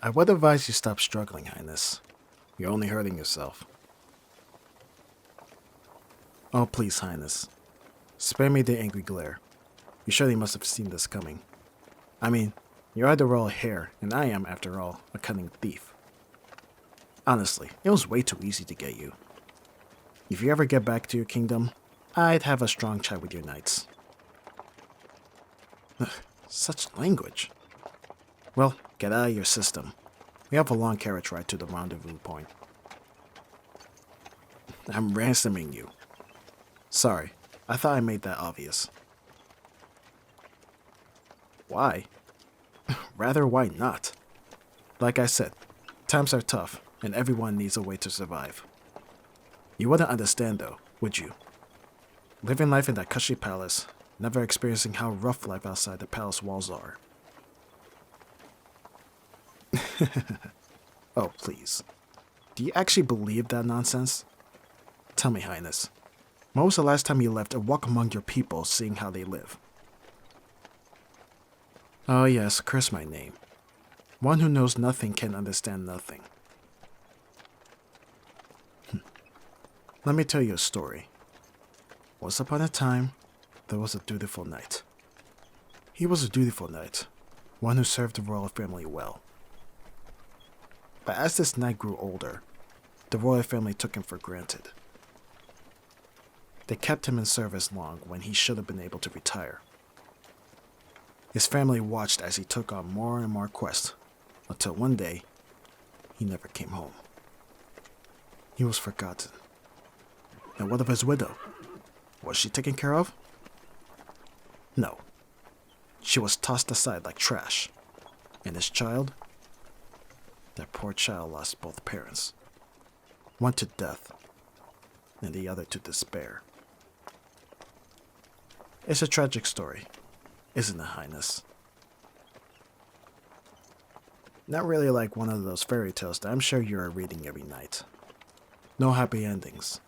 I would advise you stop struggling, Highness. You're only hurting yourself. Oh, please, Highness. Spare me the angry glare. You surely must have seen this coming. I mean, you are the royal heir, and I am, after all, a cunning thief. Honestly, it was way too easy to get you. If you ever get back to your kingdom, I'd have a strong chat with your knights. Such language. Well, get out of your system. We have a long carriage ride to the rendezvous point. I'm ransoming you. Sorry, I thought I made that obvious. Why? Rather, why not? Like I said, times are tough, and everyone needs a way to survive. You wouldn't understand though, would you? Living life in that cushy palace, never experiencing how rough life outside the palace walls are. Oh, please. Do you actually believe that nonsense? Tell me, Highness, when was the last time you left a walk among your people seeing how they live? Oh yes, curse my name. One who knows nothing can understand nothing. Let me tell you a story. Once upon a time, there was a dutiful knight. He was a dutiful knight, one who served the royal family well. But as this knight grew older, the royal family took him for granted. They kept him in service long when he should have been able to retire. His family watched as he took on more and more quests, until one day, he never came home. He was forgotten. And what of his widow? Was she taken care of? No. She was tossed aside like trash. And his child? That poor child lost both parents. One to death, and the other to despair. It's a tragic story, isn't it, Highness? Not really like one of those fairy tales that I'm sure you are reading every night. No happy endings.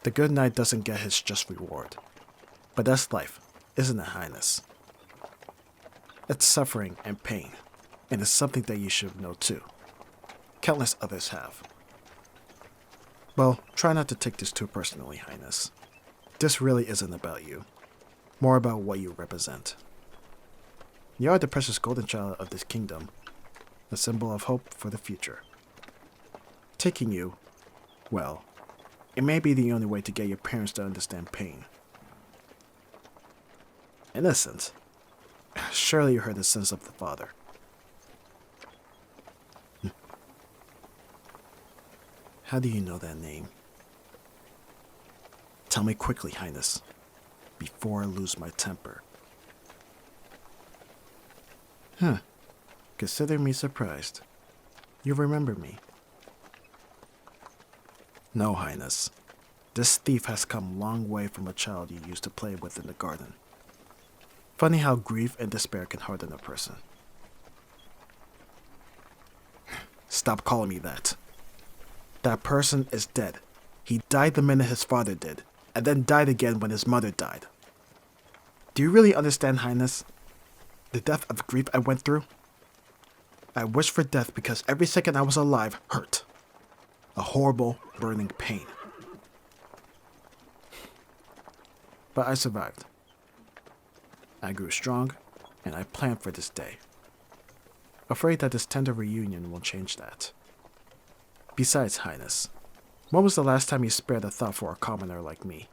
The good knight doesn't get his just reward. But that's life, isn't it, Highness? It's suffering and pain, and it's something that you should know too. Countless others have. Well, try not to take this too personally, Highness. This really isn't about you. More about what you represent. You are the precious golden child of this kingdom, a symbol of hope for the future. Taking you, well, it may be the only way to get your parents to understand pain. Innocent? Surely you heard the sense of the father. How do you know that name? Tell me quickly, Highness, before I lose my temper. Consider me surprised. You remember me. No, Highness. This thief has come a long way from a child you used to play with in the garden. Funny how grief and despair can harden a person. Stop calling me that. That person is dead. He died the minute his father did, and then died again when his mother died. Do you really understand, Highness? The depth of grief I went through? I wished for death because every second I was alive hurt. A horrible, burning pain. But I survived. I grew strong, and I planned for this day. Afraid that this tender reunion will change that. Besides, Highness, when was the last time you spared a thought for a commoner like me?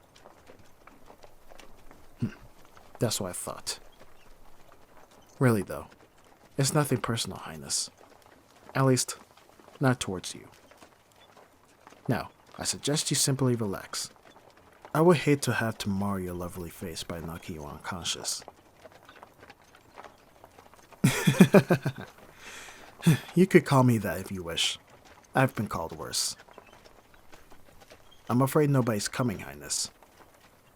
That's what I thought. Really though, it's nothing personal, Highness. At least, not towards you. Now, I suggest you simply relax. I would hate to have to mar your lovely face by knocking you unconscious. You could call me that if you wish. I've been called worse. I'm afraid nobody's coming, Highness.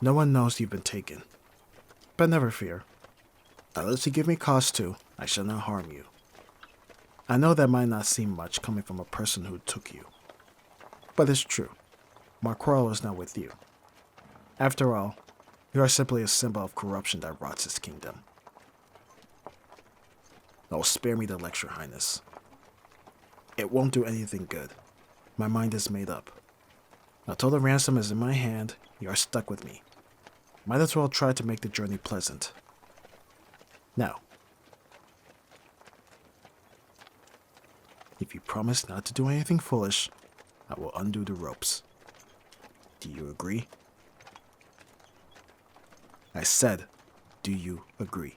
No one knows you've been taken. But never fear. Unless you give me cause to, I shall not harm you. I know that might not seem much coming from a person who took you. But it's true. My quarrel is not with you. After all, you are simply a symbol of corruption that rots its kingdom. Oh, spare me the lecture, Highness. It won't do anything good. My mind is made up. Until the ransom is in my hand, you are stuck with me. Might as well try to make the journey pleasant. Now, if you promise not to do anything foolish, I will undo the ropes. Do you agree? I said, do you agree?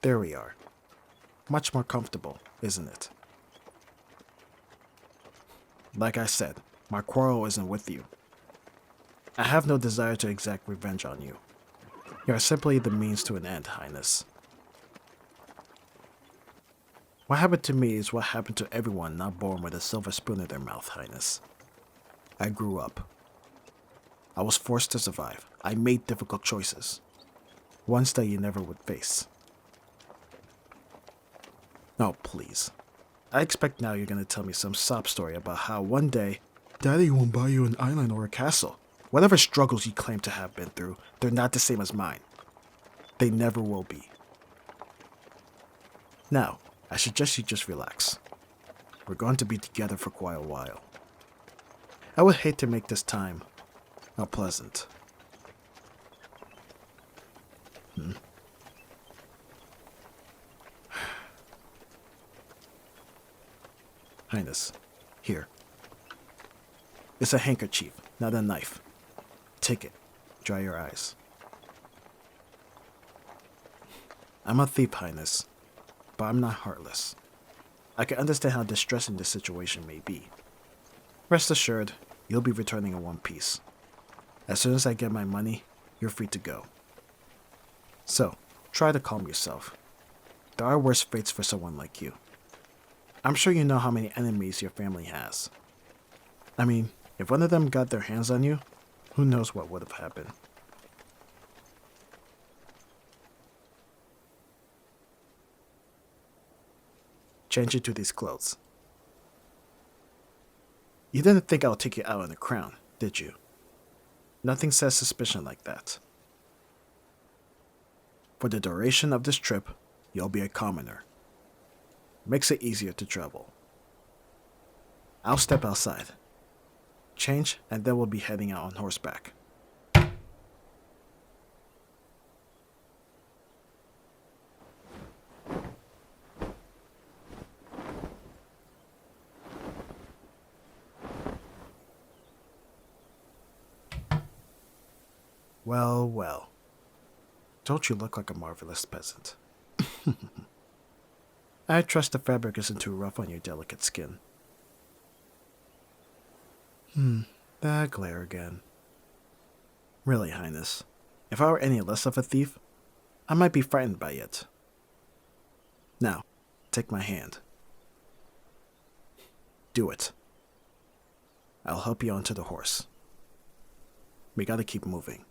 There we are. Much more comfortable, isn't it? Like I said, my quarrel isn't with you. I have no desire to exact revenge on you. You are simply the means to an end, Highness. What happened to me is what happened to everyone not born with a silver spoon in their mouth, Highness. I grew up. I was forced to survive. I made difficult choices. Ones that you never would face. Oh, please. I expect now you're gonna tell me some sob story about how one day, Daddy won't buy you an island or a castle. Whatever struggles you claim to have been through, they're not the same as mine. They never will be. Now, I suggest you just relax. We're going to be together for quite a while. I would hate to make this time unpleasant. Highness, here. It's a handkerchief, not a knife. Take it. Dry your eyes. I'm a thief, Highness, but I'm not heartless. I can understand how distressing this situation may be. Rest assured, you'll be returning in one piece. As soon as I get my money, you're free to go. So, try to calm yourself. There are worse fates for someone like you. I'm sure you know how many enemies your family has. I mean, if one of them got their hands on you, who knows what would have happened. Change into these clothes. You didn't think I would take you out in a crown, did you? Nothing says suspicion like that. For the duration of this trip, you'll be a commoner. Makes it easier to travel. I'll step outside. Change, and then we'll be heading out on horseback. Well, well. Don't you look like a marvelous peasant? I trust the fabric isn't too rough on your delicate skin. That glare again. Really, Highness, if I were any less of a thief, I might be frightened by it. Now, take my hand. Do it. I'll help you onto the horse. We gotta keep moving.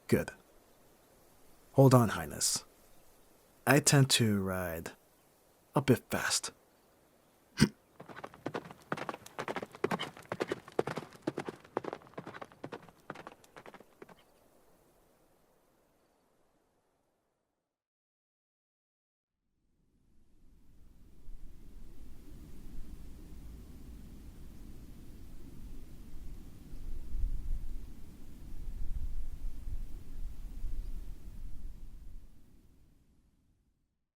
Good. Hold on, Highness. I tend to ride a bit fast.